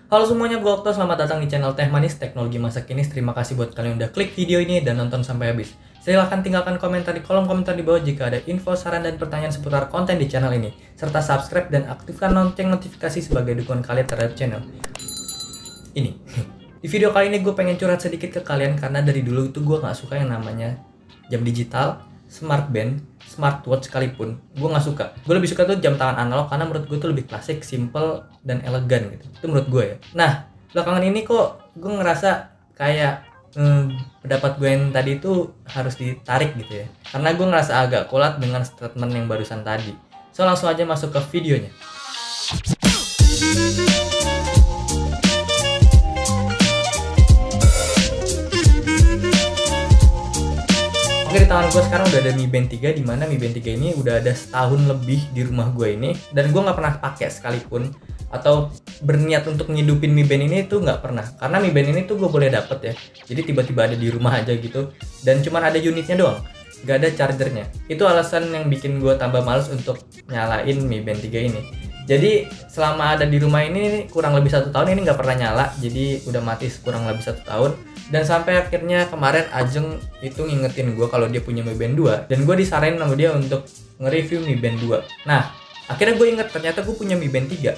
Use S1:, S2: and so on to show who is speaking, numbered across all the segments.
S1: Halo semuanya, gue Okto. Selamat datang di channel Teh Manis Teknologi Masa Kini. Terima kasih buat kalian yang udah klik video ini dan nonton sampai habis. Silahkan tinggalkan komentar di kolom komentar di bawah jika ada info, saran, dan pertanyaan seputar konten di channel ini. Serta subscribe dan aktifkan lonceng notifikasi sebagai dukungan kalian terhadap channel ini. Di video kali ini gue pengen curhat sedikit ke kalian karena dari dulu itu gue gak suka yang namanya jam digital, smartband, smartwatch sekalipun. Gue gak suka. Gue lebih suka tuh jam tangan analog karena menurut gue tuh lebih klasik, simple, dan elegan gitu. Itu menurut gue ya. Nah, belakangan ini kok gue ngerasa kayak pendapat gue yang tadi itu harus ditarik gitu ya. Karena gue ngerasa agak kulat dengan statement yang barusan tadi. So langsung aja masuk ke videonya. Oke, di tangan gue sekarang udah ada Mi Band 3, dimana Mi Band 3 ini udah ada setahun lebih di rumah gue ini. Dan gue gak pernah pakai sekalipun atau berniat untuk ngidupin Mi Band ini tuh nggak pernah. Karena Mi Band ini tuh gue boleh dapet ya, jadi tiba-tiba ada di rumah aja gitu. Dan cuman ada unitnya doang, nggak ada chargernya. Itu alasan yang bikin gue tambah males untuk nyalain Mi Band 3 ini. Jadi selama ada di rumah ini kurang lebih 1 tahun ini nggak pernah nyala. Jadi udah mati kurang lebih 1 tahun. Dan sampai akhirnya kemarin Ajeng itu ngingetin gue kalau dia punya Mi Band 2. Dan gue disaranin sama dia untuk nge-review Mi Band 2. Nah, akhirnya gue inget ternyata gue punya Mi Band 3.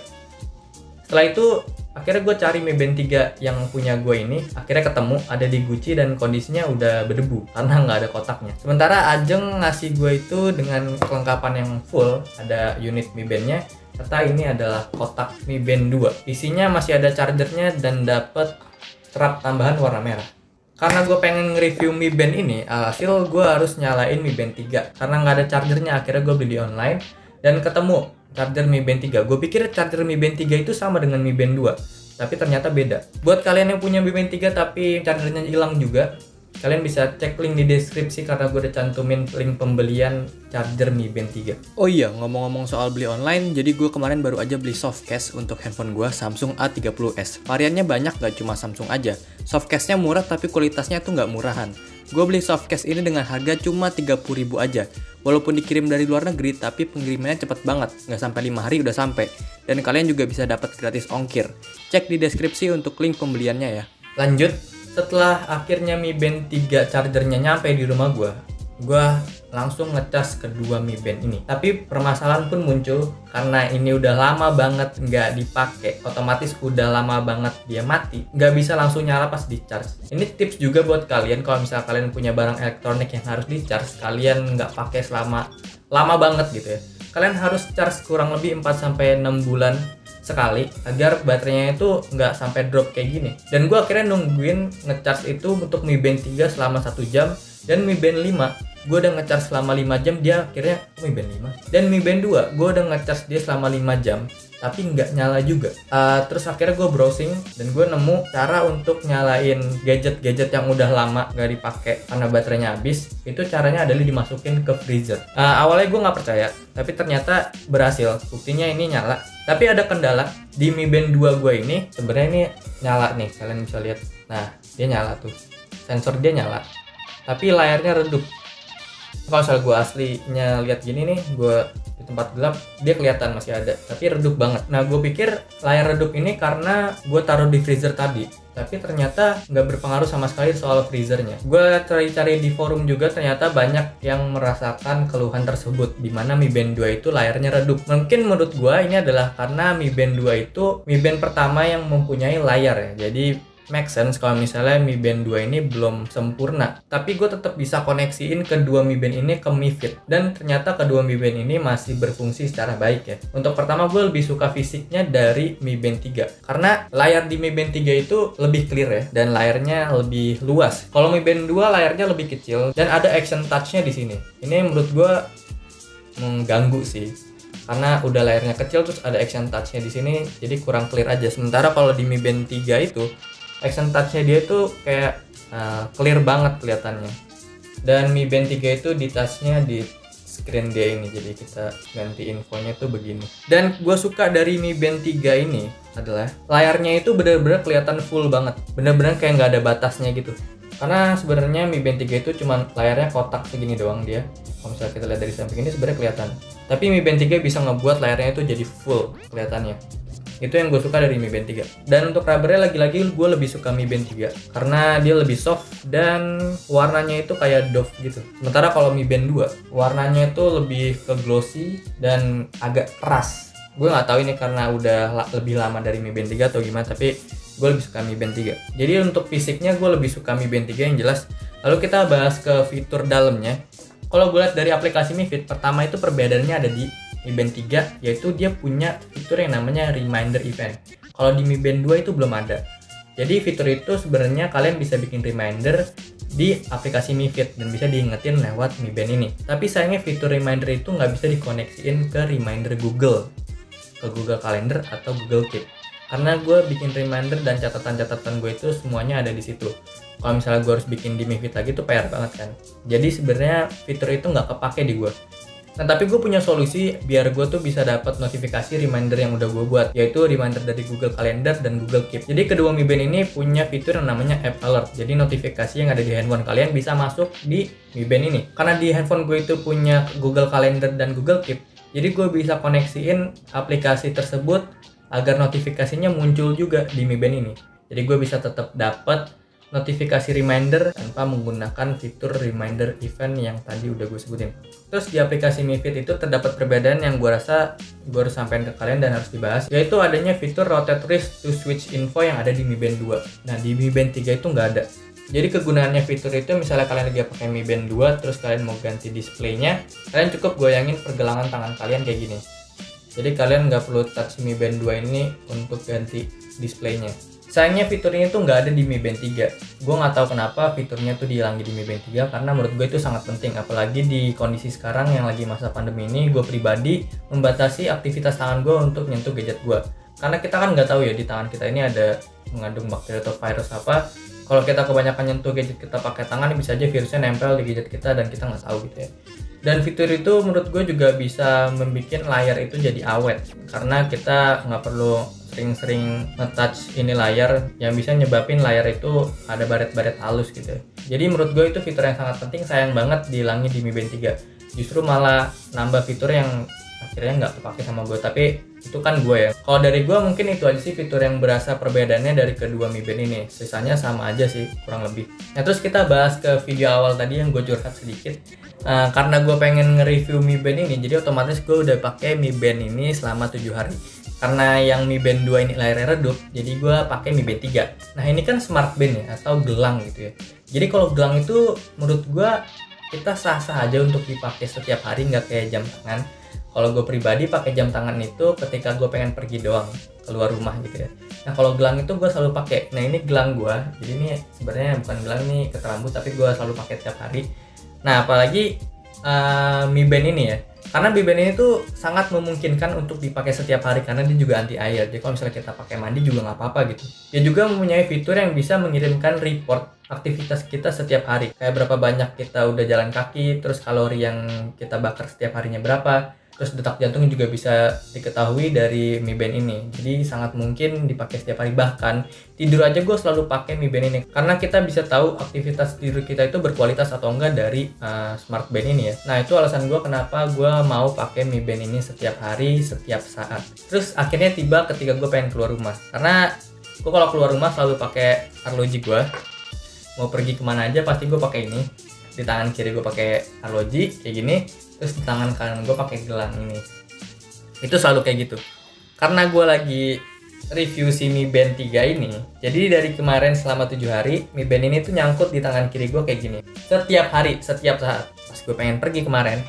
S1: Setelah itu akhirnya gue cari Mi Band 3 yang punya gue ini. Akhirnya ketemu ada di Gucci dan kondisinya udah berdebu karena nggak ada kotaknya. Sementara Ajeng ngasih gue itu dengan kelengkapan yang full. Ada unit Mi Band-nya, serta ini adalah kotak Mi Band 2. Isinya masih ada chargernya dan dapet strap tambahan warna merah. Karena gue pengen nge-review Mi Band ini, alhasil gue harus nyalain Mi Band 3. Karena nggak ada chargernya, akhirnya gue beli di online dan ketemu charger Mi Band 3. Gue pikir charger Mi Band 3 itu sama dengan Mi Band 2, tapi ternyata beda. Buat kalian yang punya Mi Band 3 tapi chargernya hilang juga, kalian bisa cek link di deskripsi karena gue udah cantumin link pembelian charger Mi Band 3.
S2: Oh iya, ngomong-ngomong soal beli online, jadi gue kemarin baru aja beli softcase untuk handphone gue, Samsung A30s. Variannya banyak, gak cuma Samsung aja. Softcase-nya murah tapi kualitasnya tuh gak murahan. Gue beli softcase ini dengan harga cuma 30.000 aja. Walaupun dikirim dari luar negeri, tapi pengirimannya cepet banget, nggak sampai 5 hari udah sampai. Dan kalian juga bisa dapat gratis ongkir. Cek di deskripsi untuk link pembeliannya ya.
S1: Lanjut, setelah akhirnya Mi Band 3 chargernya nyampe di rumah gue langsung ngecas kedua Mi Band ini. Tapi permasalahan pun muncul karena ini udah lama banget nggak dipakai, otomatis udah lama banget dia mati, nggak bisa langsung nyala pas di charge. Ini tips juga buat kalian kalau misalnya kalian punya barang elektronik yang harus di charge, kalian nggak pakai selama lama banget gitu ya. Kalian harus charge kurang lebih 4-6 bulan sekali agar baterainya itu nggak sampai drop kayak gini. Dan gue akhirnya nungguin ngecharge itu untuk Mi Band 3 selama 1 jam, dan Mi Band 5 gue udah ngecharge selama 5 jam, dia akhirnya Mi Band 5. Dan Mi Band 2 gue udah ngecharge dia selama 5 jam tapi nggak nyala juga. Terus akhirnya gue browsing dan gue nemu cara untuk nyalain gadget-gadget yang udah lama nggak dipakai karena baterainya habis. Itu caranya adalah dimasukin ke freezer. Awalnya gue nggak percaya, tapi ternyata berhasil. Buktinya ini nyala. Tapi ada kendala di Mi Band 2 gue ini. Sebenarnya ini nyala nih, kalian bisa lihat. Nah, dia nyala tuh, sensor dia nyala, tapi layarnya redup. Kalau misalnya gue aslinya lihat gini nih, gue di tempat gelap, dia kelihatan masih ada, tapi redup banget. Nah, gue pikir layar redup ini karena gue taruh di freezer tadi, tapi ternyata nggak berpengaruh sama sekali soal freezernya. Gue cari-cari di forum juga, ternyata banyak yang merasakan keluhan tersebut, dimana Mi Band 2 itu layarnya redup. Mungkin menurut gue ini adalah karena Mi Band 2 itu Mi Band pertama yang mempunyai layar ya, jadi make sense kalau misalnya Mi Band 2 ini belum sempurna. Tapi gue tetap bisa koneksiin kedua Mi Band ini ke Mi Fit. Dan ternyata kedua Mi Band ini masih berfungsi secara baik ya. Untuk pertama, gue lebih suka fisiknya dari Mi Band 3. Karena layar di Mi Band 3 itu lebih clear ya, dan layarnya lebih luas. Kalau Mi Band 2 layarnya lebih kecil dan ada action touch-nya di sini. Ini menurut gue mengganggu sih. Karena udah layarnya kecil terus ada action touch-nya di sini, jadi kurang clear aja. Sementara kalau di Mi Band 3 itu action touch-nya dia tuh kayak clear banget kelihatannya. Dan Mi Band 3 itu di touch-nya di screen dia ini, jadi kita ganti infonya tuh begini. Dan gue suka dari Mi Band 3 ini adalah layarnya itu bener-bener kelihatan full banget, bener-bener kayak nggak ada batasnya gitu. Karena sebenarnya Mi Band 3 itu cuma layarnya kotak segini doang dia. Kalau misalnya kita lihat dari samping ini sebenarnya kelihatan. Tapi Mi Band 3 bisa ngebuat layarnya itu jadi full kelihatannya. Itu yang gue suka dari Mi Band 3. Dan untuk rubbernya lagi-lagi gue lebih suka Mi Band 3 karena dia lebih soft dan warnanya itu kayak doff gitu. Sementara kalau Mi Band 2 warnanya itu lebih ke glossy dan agak keras. Gue nggak tahu ini karena udah lebih lama dari Mi Band 3 atau gimana, tapi gue lebih suka Mi Band 3. Jadi untuk fisiknya gue lebih suka Mi Band 3 yang jelas. Lalu kita bahas ke fitur dalamnya. Kalau gue lihat dari aplikasi Mi Fit, pertama itu perbedaannya ada di Mi Band 3, yaitu dia punya fitur yang namanya reminder event. Kalau di Mi Band 2 itu belum ada. Jadi fitur itu sebenarnya kalian bisa bikin reminder di aplikasi Mi Fit dan bisa diingetin lewat Mi Band ini. Tapi sayangnya fitur reminder itu nggak bisa dikoneksiin ke reminder Google, ke Google Calendar atau Google Keep. Karena gue bikin reminder dan catatan-catatan gue itu semuanya ada di situ. Kalau misalnya gue harus bikin di Mi Fit lagi itu PR banget kan. Jadi sebenarnya fitur itu nggak kepake di gue. Nah tapi gue punya solusi biar gue tuh bisa dapat notifikasi reminder yang udah gue buat, yaitu reminder dari Google Calendar dan Google Keep. Jadi kedua Mi Band ini punya fitur yang namanya App Alert. Jadi notifikasi yang ada di handphone kalian bisa masuk di Mi Band ini. Karena di handphone gue itu punya Google Calendar dan Google Keep, jadi gue bisa koneksiin aplikasi tersebut agar notifikasinya muncul juga di Mi Band ini. Jadi gue bisa tetap dapat notifikasi reminder tanpa menggunakan fitur reminder event yang tadi udah gue sebutin. Terus di aplikasi Mi Fit itu terdapat perbedaan yang gue rasa gue harus sampaikan ke kalian dan harus dibahas, yaitu adanya fitur rotate wrist to switch info yang ada di Mi Band 2. Nah di Mi Band 3 itu nggak ada. Jadi kegunaannya fitur itu misalnya kalian lagi pakai Mi Band 2 terus kalian mau ganti displaynya, kalian cukup goyangin pergelangan tangan kalian kayak gini. Jadi kalian nggak perlu touch Mi Band 2 ini untuk ganti displaynya. Sayangnya fitur ini tuh nggak ada di Mi Band 3. Gue nggak tahu kenapa fiturnya tuh dihilangin di Mi Band 3 karena menurut gue itu sangat penting. Apalagi di kondisi sekarang yang lagi masa pandemi ini, gue pribadi membatasi aktivitas tangan gue untuk nyentuh gadget gue. Karena kita kan nggak tahu ya di tangan kita ini ada mengandung bakteri atau virus apa. Kalau kita kebanyakan nyentuh gadget kita pakai tangan, bisa aja virusnya nempel di gadget kita dan kita nggak tahu gitu ya. Dan fitur itu menurut gue juga bisa membuat layar itu jadi awet karena kita nggak perlu sering-sering nge-touch ini layar yang bisa nyebabin layar itu ada baret-baret halus gitu. Jadi menurut gue itu fitur yang sangat penting, sayang banget dihilangin di Mi Band 3. Justru malah nambah fitur yang akhirnya nggak kepake sama gue, tapi itu kan gue ya. Kalau dari gue mungkin itu aja sih fitur yang berasa perbedaannya dari kedua Mi Band ini. Sisanya sama aja sih kurang lebih. Nah terus kita bahas ke video awal tadi yang gue curhat sedikit. Karena gue pengen nge-review Mi Band ini, jadi otomatis gue udah pakai Mi Band ini selama 7 hari. Karena yang Mi Band 2 ini layarnya redup, jadi gue pakai Mi Band 3. Nah ini kan smart band ya, atau gelang gitu ya. Jadi kalau gelang itu menurut gue kita sah-sah aja untuk dipakai setiap hari, nggak kayak jam tangan. Kalau gue pribadi pakai jam tangan itu ketika gue pengen pergi doang keluar rumah gitu ya. Nah kalau gelang itu gue selalu pakai. Nah ini gelang gue, jadi ini sebenarnya bukan gelang nih keterambut, tapi gue selalu pakai setiap hari. Nah apalagi Mi Band ini ya, karena Mi Band ini tuh sangat memungkinkan untuk dipakai setiap hari karena dia juga anti air. Jadi kalau misalnya kita pakai mandi juga nggak apa-apa gitu. Dia juga mempunyai fitur yang bisa mengirimkan report aktivitas kita setiap hari, kayak berapa banyak kita udah jalan kaki, terus kalori yang kita bakar setiap harinya berapa. Terus detak jantung juga bisa diketahui dari Mi Band ini. Jadi sangat mungkin dipakai setiap hari. Bahkan tidur aja gue selalu pakai Mi Band ini. Karena kita bisa tahu aktivitas tidur kita itu berkualitas atau enggak dari smart band ini ya. Nah itu alasan gue kenapa gue mau pakai Mi Band ini setiap hari, setiap saat. Terus akhirnya tiba ketika gue pengen keluar rumah. Karena gue kalau keluar rumah selalu pakai arloji gue. Mau pergi kemana aja pasti gue pakai ini. Di tangan kiri gue pakai arloji kayak gini. Terus di tangan kanan gue pakai gelang ini. Itu selalu kayak gitu. Karena gue lagi review si Mi Band 3 ini, jadi dari kemarin selama 7 hari Mi Band ini tuh nyangkut di tangan kiri gue kayak gini. Setiap hari, setiap saat. Pas gue pengen pergi kemarin,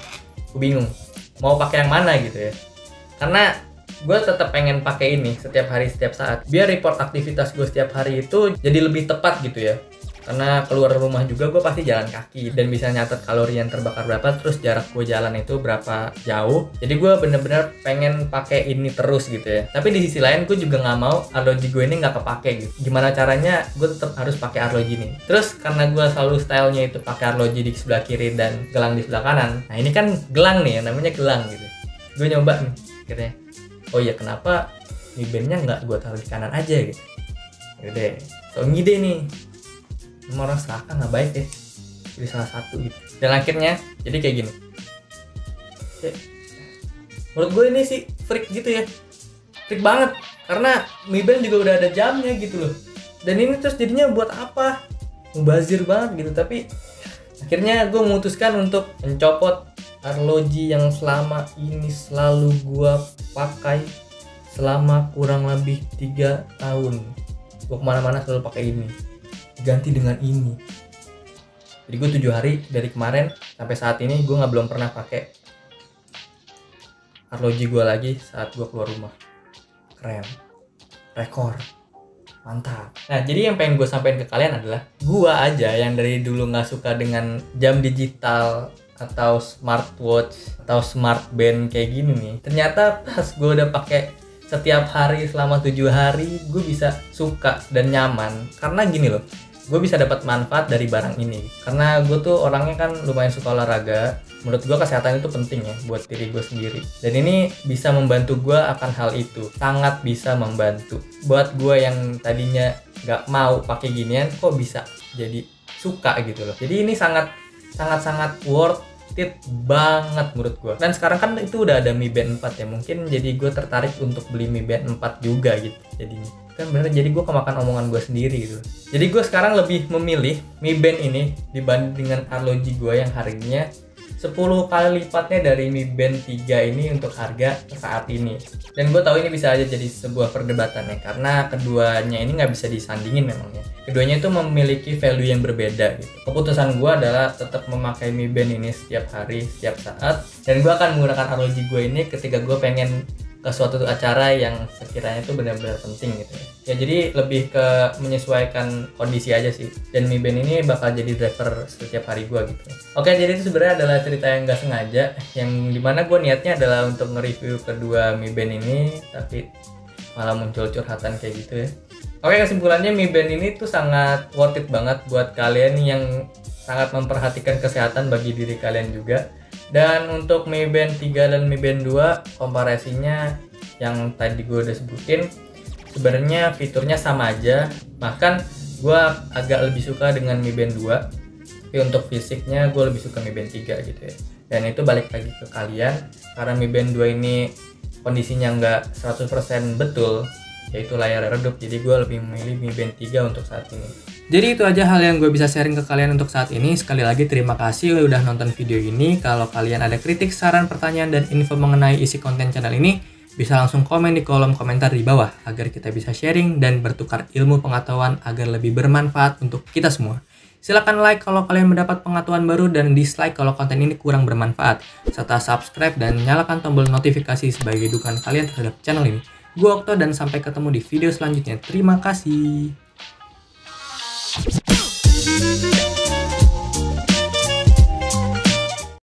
S1: gue bingung mau pakai yang mana gitu ya. Karena gue tetap pengen pakai ini setiap hari, setiap saat, biar report aktivitas gue setiap hari itu jadi lebih tepat gitu ya. Karena keluar rumah juga gue pasti jalan kaki dan bisa nyatet kalori yang terbakar berapa, terus jarak gue jalan itu berapa jauh. Jadi gue bener-bener pengen pakai ini terus gitu ya. Tapi di sisi lain gue juga nggak mau arloji gue ini nggak kepake gitu. Gimana caranya gue tetap harus pakai arloji ini. Terus karena gue selalu stylenya itu pakai arloji di sebelah kiri dan gelang di sebelah kanan. Nah ini kan gelang nih, namanya gelang gitu. Gue nyoba nih akhirnya. Oh iya, kenapa Mi Band-nya nggak gue taruh di kanan aja gitu. Yaudah, so ngide nih. Semua orang serakah nggak baik ya, jadi salah satu gitu. Dan akhirnya jadi kayak gini. Menurut gue ini sih freak gitu ya, freak banget. karena Mi Band juga udah ada jamnya gitu loh. Dan ini terus jadinya buat apa? Mubazir banget gitu. Tapi akhirnya gue memutuskan untuk mencopot arloji yang selama ini selalu gue pakai selama kurang lebih 3 tahun. Gue kemana-mana selalu pakai ini, ganti dengan ini. Jadi gue 7 hari dari kemarin sampai saat ini gue belum pernah pakai arloji gue lagi saat gue keluar rumah. Keren, rekor, mantap. Nah, jadi yang pengen gue sampaikan ke kalian adalah gue aja yang dari dulu nggak suka dengan jam digital atau smartwatch atau smart band kayak gini nih. Ternyata pas gue udah pakai setiap hari selama 7 hari, gue bisa suka dan nyaman. Karena gini loh, gue bisa dapat manfaat dari barang ini. Karena gue tuh orangnya kan lumayan suka olahraga. Menurut gue kesehatan itu penting ya buat diri gue sendiri. Dan ini bisa membantu gue akan hal itu. Sangat bisa membantu. Buat gue yang tadinya gak mau pakai ginian, kok bisa jadi suka gitu loh. Jadi ini sangat worth it banget menurut gue. Dan sekarang kan itu udah ada Mi Band 4 ya. Mungkin jadi gue tertarik untuk beli Mi Band 4 juga gitu jadinya. Kan bener, jadi gue kemakan omongan gue sendiri gitu. Jadi gue sekarang lebih memilih Mi Band ini dibanding dengan arloji gue yang harganya 10 kali lipatnya dari Mi Band 3 ini untuk harga saat ini. Dan gue tahu ini bisa aja jadi sebuah perdebatan ya, karena keduanya ini nggak bisa disandingin memangnya. Keduanya itu memiliki value yang berbeda gitu. Keputusan gue adalah tetap memakai Mi Band ini setiap hari, setiap saat. Dan gue akan menggunakan arloji gue ini ketika gue pengen ke suatu acara yang sekiranya itu benar-benar penting gitu ya. Ya jadi lebih ke menyesuaikan kondisi aja sih. Dan Mi Band ini bakal jadi driver setiap hari gue gitu. Oke, jadi itu sebenarnya adalah cerita yang gak sengaja, yang dimana gue niatnya adalah untuk nge-review kedua Mi Band ini, tapi malah muncul curhatan kayak gitu ya. Oke, kesimpulannya Mi Band ini tuh sangat worth it banget buat kalian yang sangat memperhatikan kesehatan bagi diri kalian juga. Dan untuk Mi Band 3 dan Mi Band 2, komparasinya yang tadi gue udah sebutin, sebenarnya fiturnya sama aja. Bahkan gue agak lebih suka dengan Mi Band 2, tapi untuk fisiknya gue lebih suka Mi Band 3 gitu ya. Dan itu balik lagi ke kalian, karena Mi Band 2 ini kondisinya nggak 100% betul, yaitu layar redup, jadi gue lebih memilih Mi Band 3 untuk saat ini.
S2: Jadi itu aja hal yang gue bisa sharing ke kalian untuk saat ini. Sekali lagi terima kasih udah nonton video ini. Kalau kalian ada kritik, saran, pertanyaan, dan info mengenai isi konten channel ini, bisa langsung komen di kolom komentar di bawah agar kita bisa sharing dan bertukar ilmu pengetahuan agar lebih bermanfaat untuk kita semua. Silahkan like kalau kalian mendapat pengetahuan baru dan dislike kalau konten ini kurang bermanfaat. Serta subscribe dan nyalakan tombol notifikasi sebagai dukungan kalian terhadap channel ini. Gue Okto dan sampai ketemu di video selanjutnya. Terima kasih.